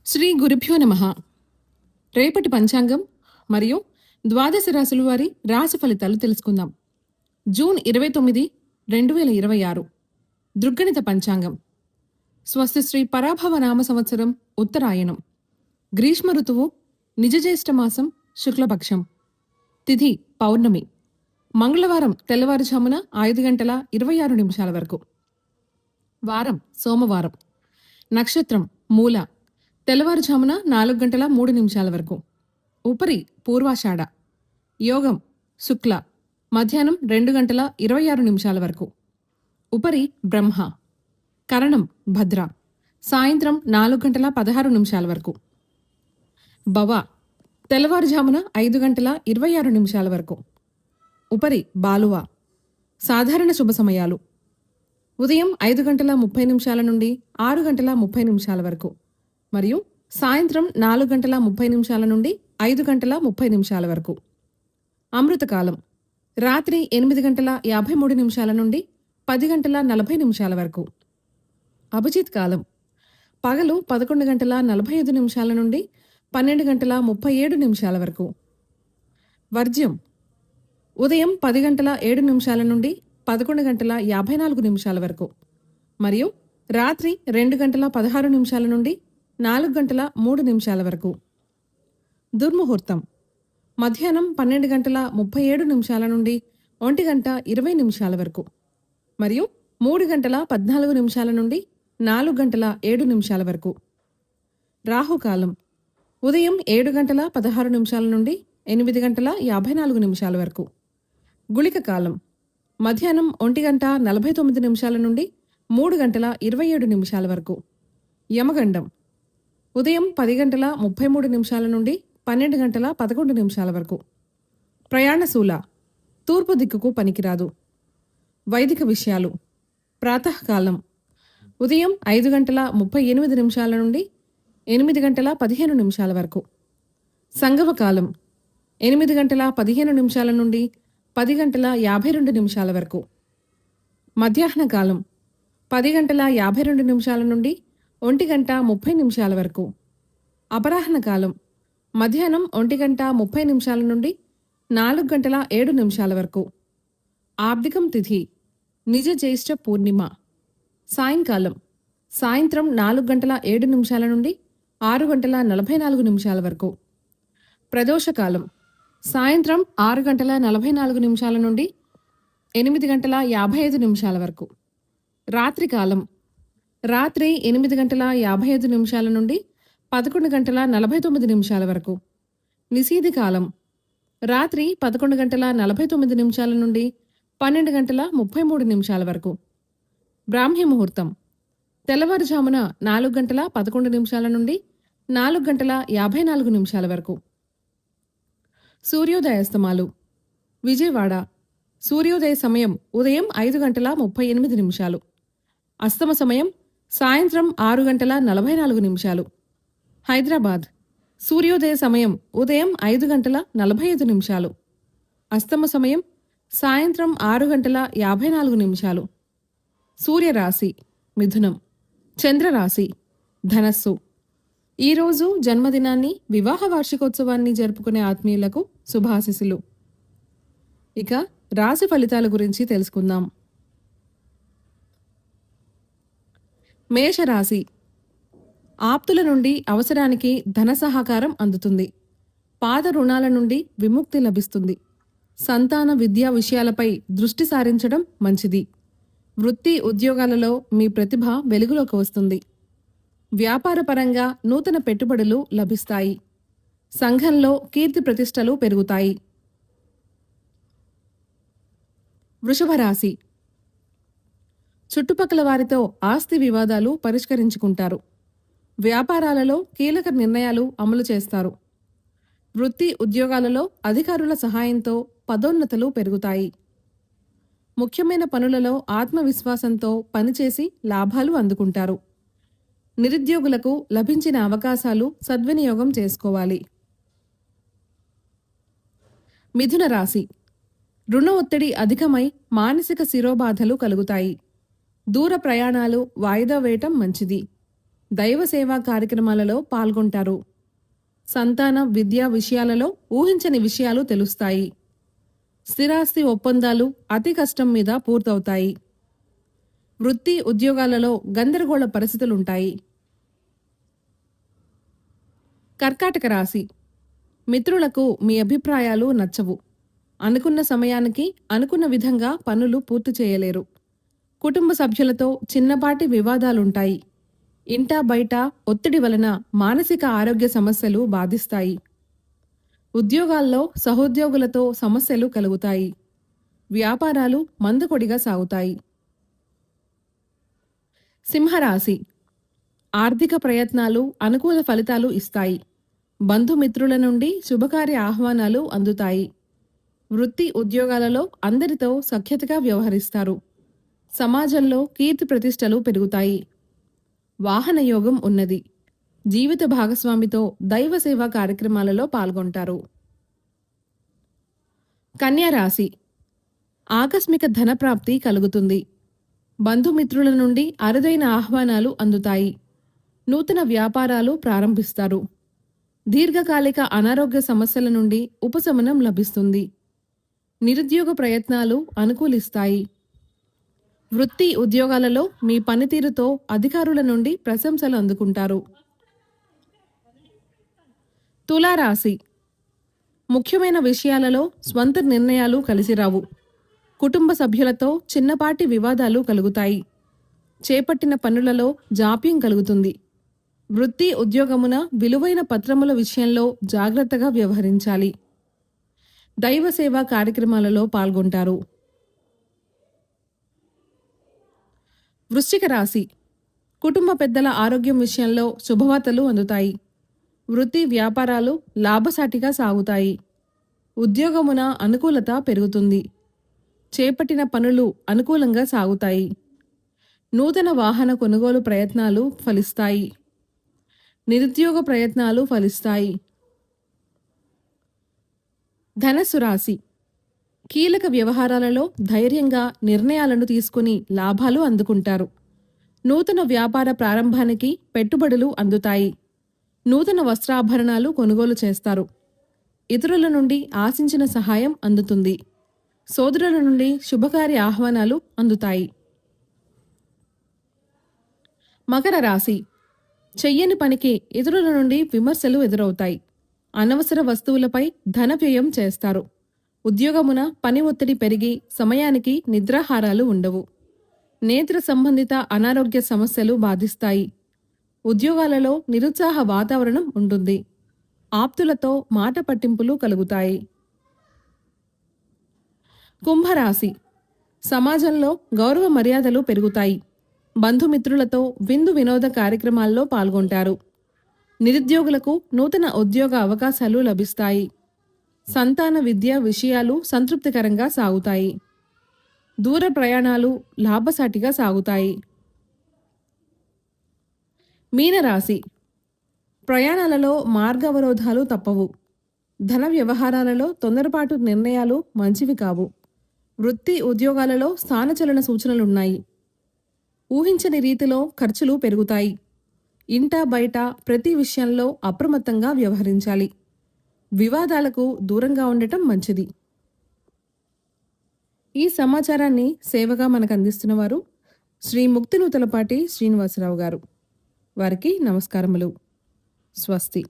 శ్రీ గురుభ్యో నమః. రేపటి పంచాంగం మరియు ద్వాదశ రాశుల వారి రాశి ఫలితాలు తెలుసుకుందాం. జూన్ 29, 2026 దృగ్గణిత పంచాంగం. స్వస్తి శ్రీ పరాభవ నామ సంవత్సరం ఉత్తరాయణం. గ్రీష్మ ఋతువు, నిజజ్యేష్ఠ మాసం, శుక్లపక్షం. తిథి పౌర్ణమి. మంగళవారం తెల్లవారుజామున 5:26 వరకు. వారం సోమవారం. నక్షత్రం మూల. తెల్లవారుజామున 4:03 వరకు. ఉపరి పూర్వాషాఢ. యోగం శుక్ల. మధ్యాహ్నం 2:26 వరకు. ఉపరి బ్రహ్మ. కరణం భద్ర. సాయంత్రం 4:16 వరకు. భవ. తెల్లవారుజామున 5:26 వరకు. ఉపరి బాలువ. సాధారణ శుభ సమయాలు: ఉదయం 5:30 నుండి 6:30 వరకు మరియు సాయంత్రం 4:30 నుండి 5:30 వరకు. అమృతకాలం రాత్రి 8:53 నుండి 10:40 వరకు. అభిజిత్ కాలం పగలు 11:45 నుండి 12:37 వరకు. వర్జ్యం ఉదయం 10:07 నుండి 11:54 వరకు మరియు రాత్రి 2:16 నుండి 4:03 వరకు. దుర్ముహూర్తం మధ్యాహ్నం 12:37 నుండి 1:20 వరకు మరియు 3:14 నుండి 4:07 వరకు. రాహుకాలం ఉదయం 7:16 నుండి 8:54 వరకు. గుళిక కాలం మధ్యాహ్నం 1:49 నుండి 3:27 వరకు. యమగండం ఉదయం 10:33 నుండి 12:11 వరకు. ప్రయాణశూల తూర్పు దిక్కుకు పనికిరాదు. వైదిక విషయాలు: ప్రాతకాలం ఉదయం 5:38 నుండి 8:15 వరకు. సంగమకాలం 8:15 నుండి 10:52 వరకు. మధ్యాహ్న కాలం 10:52 నుండి 1:30 వరకు. అపరాహ్న కాలం మధ్యాహ్నం 1:30 నుండి 4:07 వరకు. ఆబ్దికం తిథి నిజ జ్యేష్ఠ పూర్ణిమ. సాయంకాలం సాయంత్రం 4:07 నుండి 6:44 వరకు. ప్రదోషకాలం సాయంత్రం 6:44 నుండి 8:55 వరకు. రాత్రికాలం రాత్రి 8:55 నుండి 11:49 వరకు. నిశీధి కాలం రాత్రి 11:49 నుండి 12:33 వరకు. బ్రాహ్మీ ముహూర్తం తెల్లవారుజామున 4:11 నుండి 4:54 వరకు. సూర్యోదయాస్తమాలు విజయవాడ సూర్యోదయ సమయం ఉదయం 5:38. అస్తమ సమయం సాయంత్రం 6:44. హైదరాబాద్ సూర్యోదయ సమయం ఉదయం 5:45. అస్తమ సమయం సాయంత్రం 6:54. సూర్యరాశి మిథునం, చంద్రరాశి ధనస్సు. ఈరోజు జన్మదినాన్ని, వివాహ వార్షికోత్సవాన్ని జరుపుకునే ఆత్మీయులకు శుభాశిస్సులు. ఇక రాశి ఫలితాల గురించి తెలుసుకుందాం. మేషరాశి ఆప్తుల నుండి అవసరానికి ధన సహకారం అందుతుంది. పాత రుణాల నుండి విముక్తి లభిస్తుంది. సంతాన విద్యా విషయాలపై దృష్టి సారించడం మంచిది. వృత్తి ఉద్యోగాలలో మీ ప్రతిభ వెలుగులోకి వస్తుంది. వ్యాపారపరంగా నూతన పెట్టుబడులు లభిస్తాయి. సంఘంలో కీర్తి ప్రతిష్టలు పెరుగుతాయి. వృషభరాశి చుట్టుపక్కల వారితో ఆస్తి వివాదాలు పరిష్కరించుకుంటారు. వ్యాపారాలలో కీలక నిర్ణయాలు అమలు చేస్తారు. వృత్తి ఉద్యోగాలలో అధికారుల సహాయంతో పదోన్నతులు పెరుగుతాయి. ముఖ్యమైన పనులలో ఆత్మవిశ్వాసంతో పనిచేసి లాభాలు అందుకుంటారు. నిరుద్యోగులకు లభించిన అవకాశాలు సద్వినియోగం చేసుకోవాలి. మిథున రాశి రుణ ఒత్తిడి అధికమై మానసిక శిరోబాధలు కలుగుతాయి. దూర ప్రయాణాలు వాయిదా వేయటం మంచిది. దైవ సేవా కార్యక్రమాలలో పాల్గొంటారు. సంతాన విద్యా విషయాలలో ఊహించని విషయాలు తెలుస్తాయి. స్థిరాస్తి ఒప్పందాలు అతి కష్టం మీద పూర్తవుతాయి. వృత్తి ఉద్యోగాలలో గందరగోళ పరిస్థితులుంటాయి. కర్కాటక రాశి. మిత్రులకు మీ అభిప్రాయాలు నచ్చవు. అనుకున్న సమయానికి అనుకున్న విధంగా పనులు పూర్తి చేయలేరు. కుటుంబ సభ్యులతో చిన్నపాటి వివాదాలుంటాయి. ఇంటా బయట ఒత్తిడి వలన మానసిక ఆరోగ్య సమస్యలు బాధిస్తాయి. ఉద్యోగాల్లో సహోద్యోగులతో సమస్యలు కలుగుతాయి. వ్యాపారాలు మందకొడిగా సాగుతాయి. సింహరాశి. ఆర్థిక ప్రయత్నాలు అనుకూల ఫలితాలు ఇస్తాయి. బంధుమిత్రుల నుండి శుభకార్య ఆహ్వానాలు అందుతాయి. వృత్తి ఉద్యోగాలలో అందరితో సఖ్యతగా వ్యవహరిస్తారు. సమాజంలో కీర్తి ప్రతిష్టలు పెరుగుతాయి. వాహన యోగం ఉన్నది. జీవిత భాగస్వామితో దైవ సేవా కార్యక్రమాలలో పాల్గొంటారు. కన్యా రాశి. ఆకస్మిక ధనప్రాప్తి కలుగుతుంది. బంధుమిత్రుల నుండి అరుదైన ఆహ్వానాలు అందుతాయి. నూతన వ్యాపారాలు ప్రారంభిస్తారు. దీర్ఘకాలిక అనారోగ్య సమస్యల నుండి ఉపశమనం లభిస్తుంది. నిరుద్యోగ ప్రయత్నాలు అనుకూలిస్తాయి. వృత్తి ఉద్యోగాలలో మీ పనితీరుతో అధికారుల నుండి ప్రశంసలు అందుకుంటారు. తులారాశి. ముఖ్యమైన విషయాలలో స్వంత నిర్ణయాలు కలిసిరావు. కుటుంబ సభ్యులతో చిన్నపాటి వివాదాలు కలుగుతాయి. చేపట్టిన పనులలో జాప్యం కలుగుతుంది. వృత్తి ఉద్యోగమున విలువైన పత్రముల విషయంలో జాగ్రత్తగా వ్యవహరించాలి. దైవ సేవా కార్యక్రమాలలో పాల్గొంటారు. వృశ్చిక రాశి. కుటుంబ పెద్దల ఆరోగ్యం విషయంలో శుభవార్తలు అందుతాయి. వృత్తి వ్యాపారాలు లాభసాటిగా సాగుతాయి. ఉద్యోగమున అనుకూలత పెరుగుతుంది. చేపట్టిన పనులు అనుకూలంగా సాగుతాయి. నూతన వాహన కొనుగోలు ప్రయత్నాలు ఫలిస్తాయి. నిరుద్యోగ ప్రయత్నాలు ఫలిస్తాయి. ధనస్సు రాశి. కీలక వ్యవహారాలలో ధైర్యంగా నిర్ణయాలను తీసుకుని లాభాలు అందుకుంటారు. నూతన వ్యాపార ప్రారంభానికి పెట్టుబడులు అందుతాయి. నూతన వస్త్రాభరణాలు కొనుగోలు చేస్తారు. ఇతరుల నుండి ఆశించిన సహాయం అందుతుంది. సోదరుల నుండి శుభకార్య ఆహ్వానాలు అందుతాయి. మకర రాశి. చెయ్యని పనికి ఇతరుల నుండి విమర్శలు ఎదురవుతాయి. అనవసర వస్తువులపై ధన వ్యయం చేస్తారు. ఉద్యోగమున పని ఒత్తిడి పెరిగి సమయానికి నిద్రాహారాలు ఉండవు. నేత్ర సంబంధిత అనారోగ్య సమస్యలు బాధిస్తాయి. ఉద్యోగాలలో నిరుత్సాహ వాతావరణం ఉంటుంది. ఆప్తులతో మాట పట్టింపులు కలుగుతాయి. కుంభరాశి. సమాజంలో గౌరవ మర్యాదలు పెరుగుతాయి. బంధుమిత్రులతో విందు వినోద కార్యక్రమాల్లో పాల్గొంటారు. నిరుద్యోగులకు నూతన ఉద్యోగ అవకాశాలు లభిస్తాయి. సంతాన విద్య విషయాలు సంతృప్తికరంగా సాగుతాయి. దూర ప్రయాణాలు లాభసాటిగా సాగుతాయి. మీనరాశి. ప్రయాణాలలో మార్గవరోధాలు తప్పవు. ధన వ్యవహారాలలో తొందరపాటు నిర్ణయాలు మంచివి కావు. వృత్తి ఉద్యోగాలలో స్థానచలన సూచనలున్నాయి. ఊహించని రీతిలో ఖర్చులు పెరుగుతాయి. ఇంటా బయట ప్రతి విషయంలో అప్రమత్తంగా వ్యవహరించాలి. వివాదాలకు దూరంగా ఉండటం మంచిది. ఈ సమాచారాన్ని సేవగా మనకు అందిస్తున్నవారు శ్రీ ముక్తినూతలపాటి శ్రీనివాసరావు గారు. వారికి నమస్కారములు. స్వస్తి.